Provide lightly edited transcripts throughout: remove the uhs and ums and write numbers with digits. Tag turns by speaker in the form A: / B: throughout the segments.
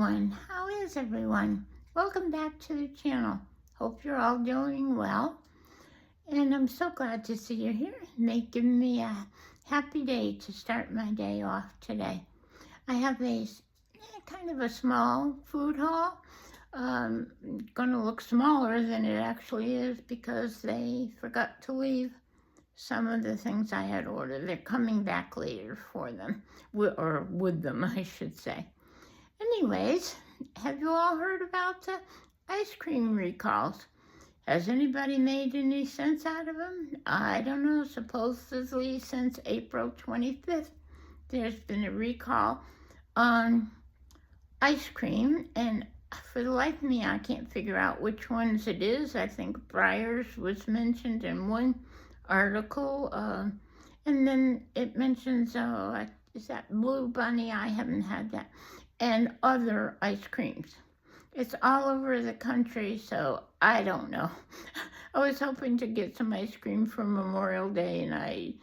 A: everyone. How is everyone? Welcome back to the channel. Hope you're all doing well. And I'm so glad to see you here. Making me a happy day to start my day off today. I have a kind of a small food haul. Gonna look smaller than it actually is because they forgot to leave some of the things I had ordered. They're coming back later for them, or with them, I should say. Anyways, have you all heard about the ice cream recalls? Has anybody made any sense out of them? I don't know. Supposedly since April 25th, there's been a recall on ice cream, and for the life of me, I can't figure out which ones it is. I think Breyers was mentioned in one article, and then it mentions, is that Blue Bunny? I haven't had that. And other ice creams. It's all over the country, so I don't know. I was hoping to get some ice cream for Memorial Day, and I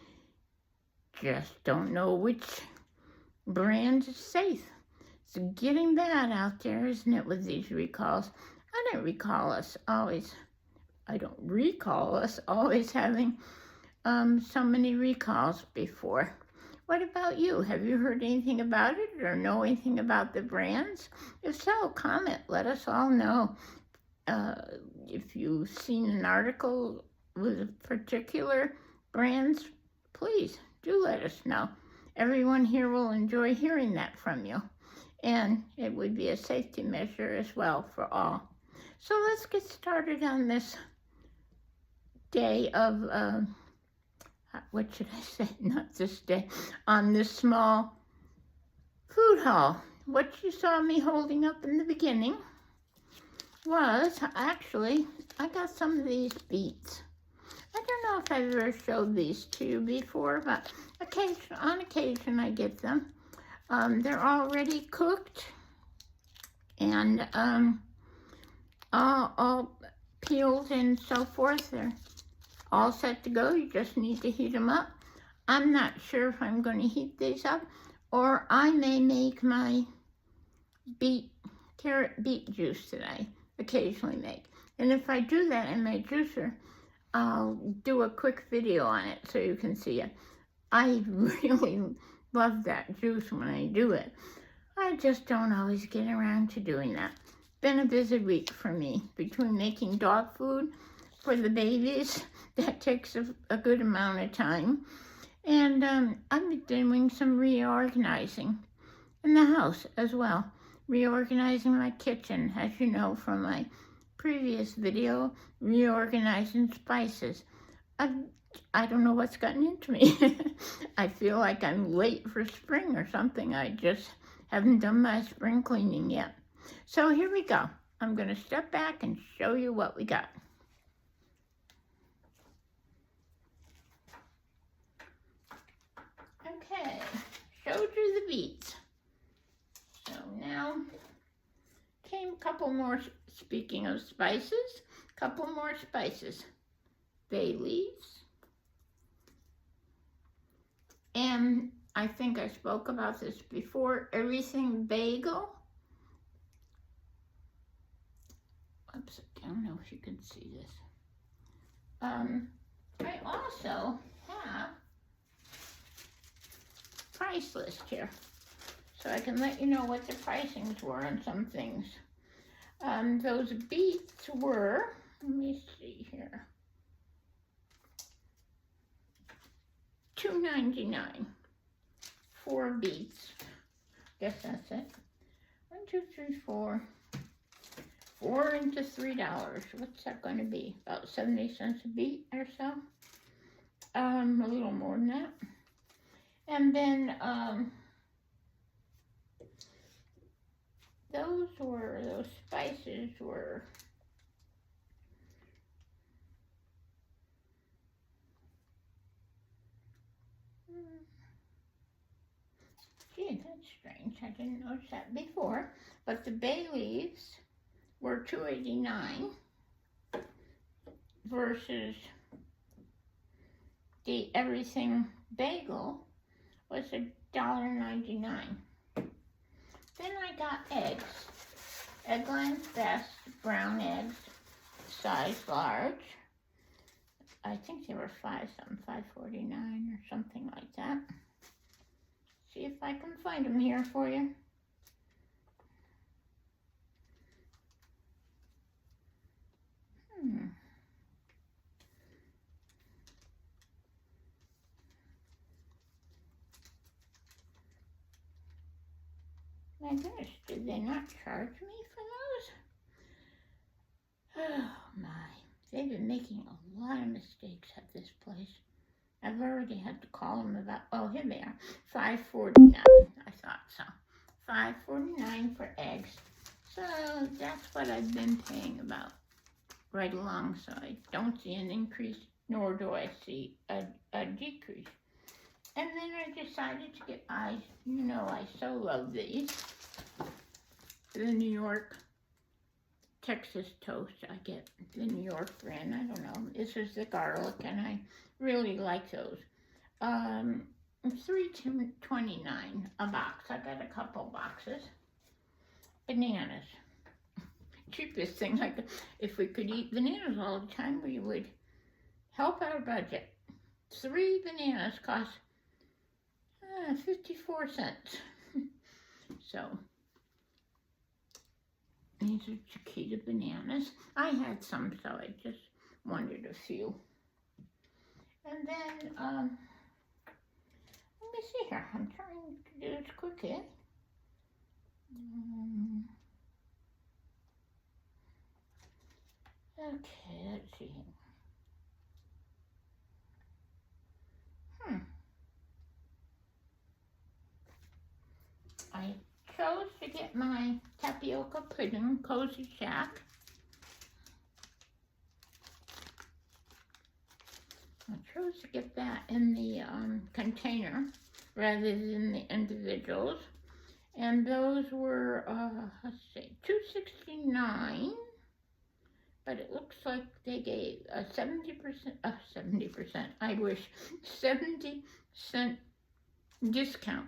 A: just don't know which brand is safe. It's getting bad out there, isn't it, with these recalls? I don't recall us always having so many recalls before. What about you? Have you heard anything about it or know anything about the brands? If so, comment. Let us all know. If you've seen an article with particular brands, please do let us know. Everyone here will enjoy hearing that from you. And it would be a safety measure as well for all. So let's get started on this day of what should I say, not this day, on this small food haul. What you saw me holding up in the beginning was, actually, I got some of these beets. I don't know if I've ever showed these to you before, but on occasion I get them. They're already cooked and all peeled and so forth. They're all set to go. You just need to heat them up. I'm not sure if I'm going to heat these up, or I may make my carrot beet juice that I occasionally make. And if I do that in my juicer, I'll do a quick video on it so you can see it. I really love that juice when I do it. I just don't always get around to doing that. Been a busy week for me between making dog food for the babies. That takes a good amount of time. And I've been doing some reorganizing in the house as well. Reorganizing my kitchen, as you know from my previous video, reorganizing spices. I don't know what's gotten into me. I feel like I'm late for spring or something. I just haven't done my spring cleaning yet. So here we go. I'm going to step back and show you what we got. Okay, showed you the beets. So now came a couple more, speaking of spices, couple more spices. Bay leaves. And I think I spoke about this before, everything bagel. Oops, I don't know if you can see this. I also have price list here, so I can let you know what the pricings were on some things. Those beets were, let me see here, $2.99. 4 beets. Guess that's it. 1, 2, 3, 4. 4 into $3. What's that going to be? About 70 cents a beet or so. A little more than that. And then those spices were gee, that's strange. I didn't notice that before. But the bay leaves were $2.89 versus the everything bagel was $1.99. Then I got eggs. Eggland's Best brown eggs, size large. I think they were $5.49 or something like that. See if I can find them here for you. My goodness, did they not charge me for those? Oh my, they've been making a lot of mistakes at this place. I've already had to call them about, oh, here they are, $5.49. I thought so. $5.49 for eggs. So that's what I've been paying about right along. So I don't see an increase, nor do I see a decrease. And then I decided to get, I so love these. The New York Texas toast. I get the New York brand. I don't know. This is the garlic, and I really like those. $3.29 a box. I got a couple boxes. Bananas. Cheapest thing. Like, if we could eat bananas all the time, we would help our budget. 3 bananas cost 54 cents. So, these are Chiquita bananas. I had some, so I just wanted a few. And then, let me see here. I'm trying to do this quickly. Okay, let's see. I chose to get my tapioca pudding, Cozy Shack. I chose to get that in the container rather than the individuals. And those were, let's see, $2.69. But it looks like they gave a 70%, I wish, 70-cent discount,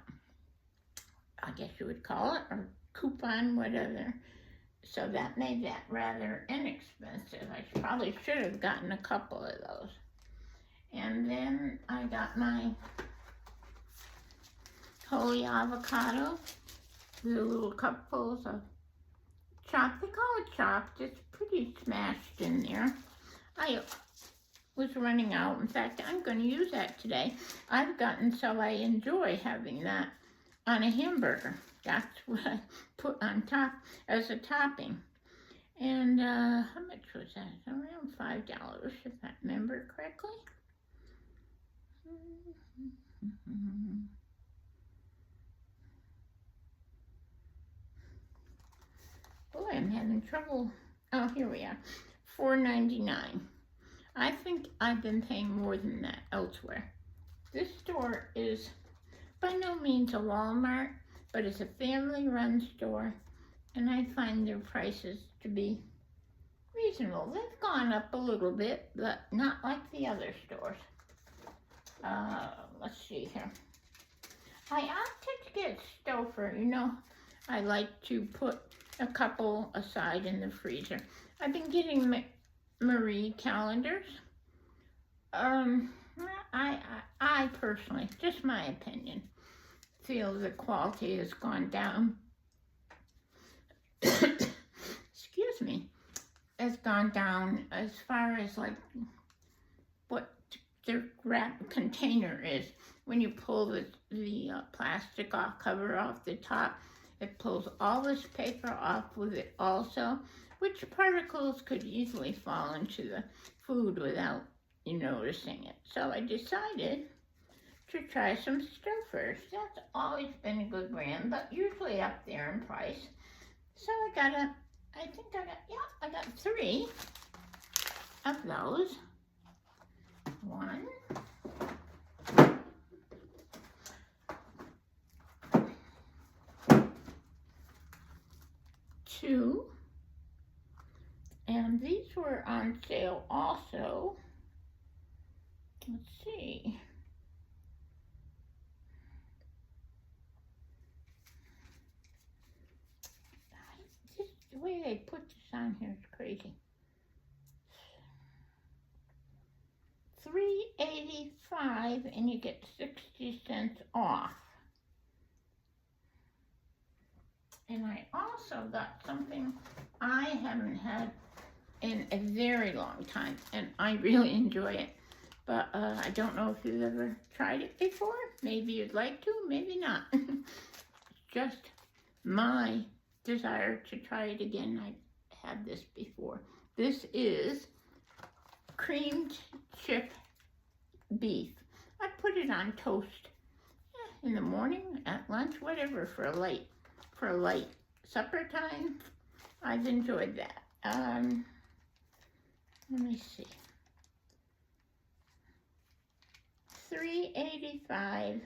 A: I guess you would call it, or coupon, whatever. So that made that rather inexpensive. I probably should have gotten a couple of those. And then I got my holy avocado, the little cupfuls of chopped. They call it chopped. It's pretty smashed in there. I was running out. In fact, I'm going to use that today. I've gotten so I enjoy having that on a hamburger. That's what I put on top as a topping. And how much was that? Around $5, if I remember correctly. Boy, I'm having trouble. Oh, here we are. $4.99. I think I've been paying more than that elsewhere. This store is by no means a Walmart, but it's a family-run store, and I find their prices to be reasonable. They've gone up a little bit, but not like the other stores. Let's see here. I opted to get Stouffer. You know, I like to put a couple aside in the freezer. I've been getting Marie calendars. I personally, just my opinion, feel the quality has gone down. Excuse me. Has gone down as far as like what the wrap container is. When you pull the plastic cover off the top, it pulls all this paper off with it also, which particles could easily fall into the food without you noticing it. So I decided to try some Stouffer's. That's always been a good brand, but usually up there in price. So I got 3 of those. 1, 2, and these were on sale also. Let's see. they put this on here is crazy. $3.85 and you get 60 cents off. And I also got something I haven't had in a very long time, and I really enjoy it. But I don't know if you've ever tried it before. Maybe you'd like to, maybe not. Just my desire to try it again. I've had this before. This is creamed chip beef. I put it on toast in the morning, at lunch, whatever, for a light supper time. I've enjoyed that. Let me see. $3.85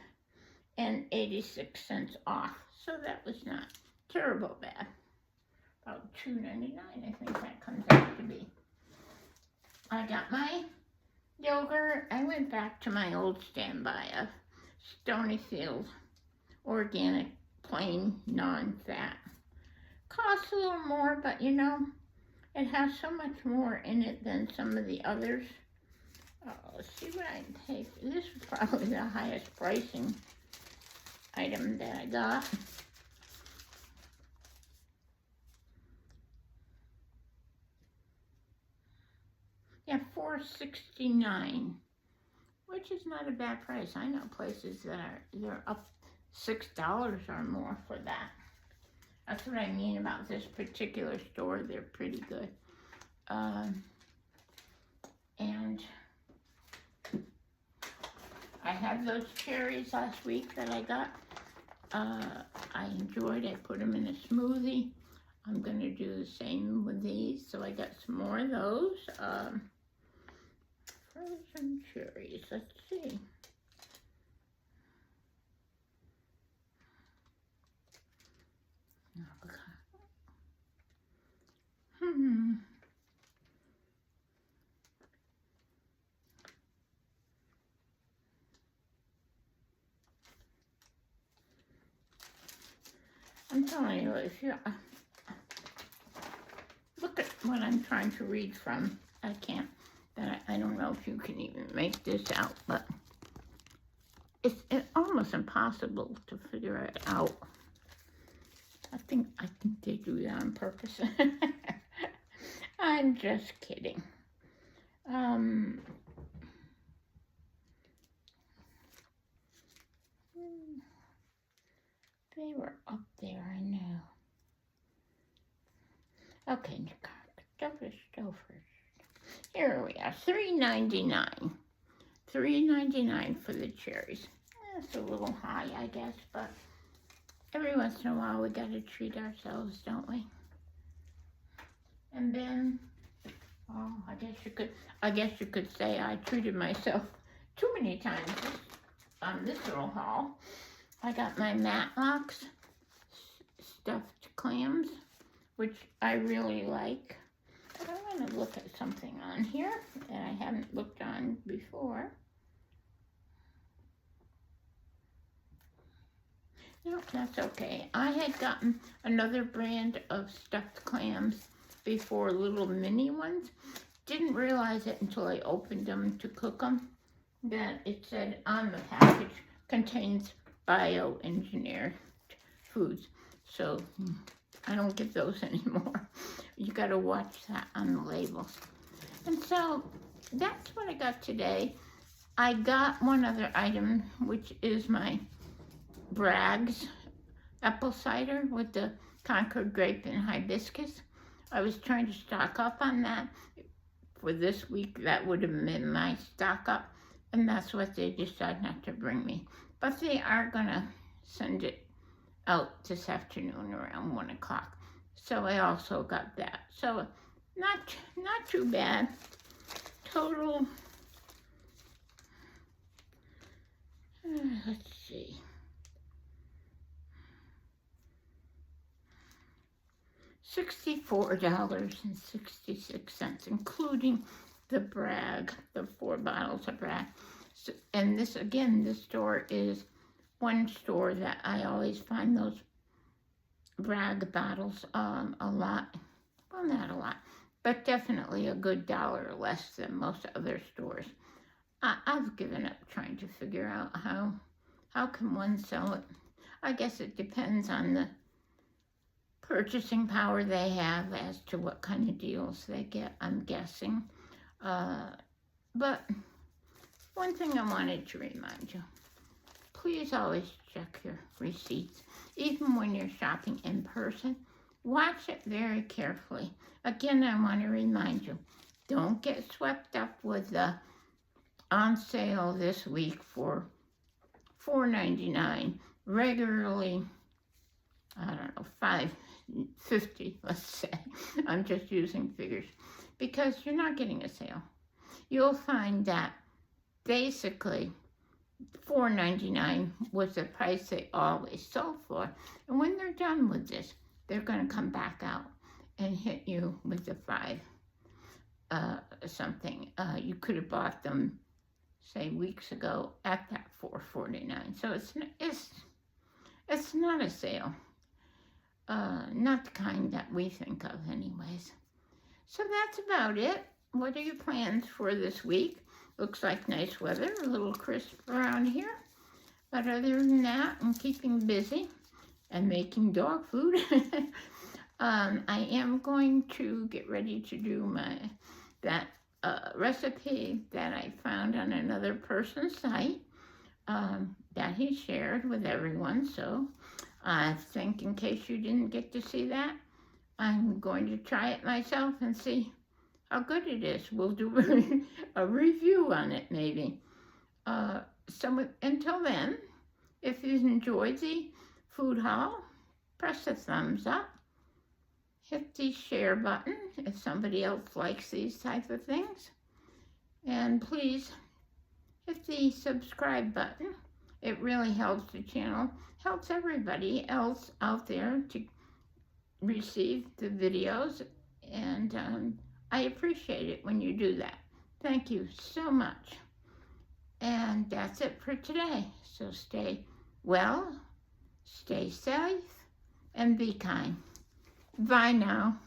A: and 86 cents off. So that was not terrible bad. About $2.99, I think that comes out to be. I got my yogurt. I went back to my old standby of Stonyfield organic, plain, non-fat. Costs a little more, but you know, it has so much more in it than some of the others. Let's see what I paid for. This was probably the highest pricing item that I got. Yeah, $4.69, which is not a bad price. I know places that they're up $6 or more for that. That's what I mean about this particular store. They're pretty good. And I had those cherries last week that I got. I enjoyed. I put them in a smoothie. I'm going to do the same with these. So I got some more of those. Frozen cherries. Let's see. I'm telling you, if you look at what I'm trying to read from, I can't. I don't know if you can even make this out, but it's almost impossible to figure it out. I think they do that on purpose. I'm just kidding. They were up there, I know. Okay, Stouffer's. Here we are, $3.99. $3.99 for the cherries. That's a little high, I guess, but every once in a while we gotta treat ourselves, don't we? And then, oh, I guess you could say I treated myself too many times on this little haul. I got my Matlocks stuffed clams, which I really like. But I want to look at something on here that I haven't looked on before. No, that's okay. I had gotten another brand of stuffed clams before, little mini ones. Didn't realize it until I opened them to cook them, that it said on the package contains bioengineered foods. So I don't get those anymore. You got to watch that on the labels. And so that's what I got today. I got one other item, which is my Bragg's apple cider with the Concord grape and hibiscus. I was trying to stock up on that for this week. That would have been my stock up, and that's what they decided not to bring me. But they are gonna send it out this afternoon around 1 o'clock. So I also got that. So not too bad. Total, let's see. $64.66, including the Bragg, the 4 bottles of Bragg. So, and this, again, this store is one store that I always find those Bragg bottles a lot Well, not a lot, but definitely a good dollar less than most other stores. I've given up trying to figure out how can one sell it. I guess it depends on the purchasing power they have as to what kind of deals they get, I'm guessing. But one thing I wanted to remind you, please always check your receipts. Even when you're shopping in person, watch it very carefully. Again, I want to remind you, don't get swept up with the on sale this week for $4.99, regularly, I don't know, $5.50, let's say. I'm just using figures, because you're not getting a sale. You'll find that basically $4.99 was the price they always sold for. And when they're done with this, they're going to come back out and hit you with the $5 something. You could have bought them, say, weeks ago at that $4.49. So it's not a sale. Not the kind that we think of anyways. So that's about it. What are your plans for this week? Looks like nice weather, a little crisp around here. But other than that, I'm keeping busy and making dog food. I am going to get ready to do that recipe that I found on another person's site that he shared with everyone. So I think in case you didn't get to see that, I'm going to try it myself and see how good it is. We'll do a review on it maybe. So until then, if you enjoyed the food haul, press the thumbs up. Hit the share button if somebody else likes these type of things. And please hit the subscribe button. It really helps the channel, helps everybody else out there to receive the videos. And I appreciate it when you do that. Thank you so much. And that's it for today. So stay well, stay safe, and be kind. Bye now.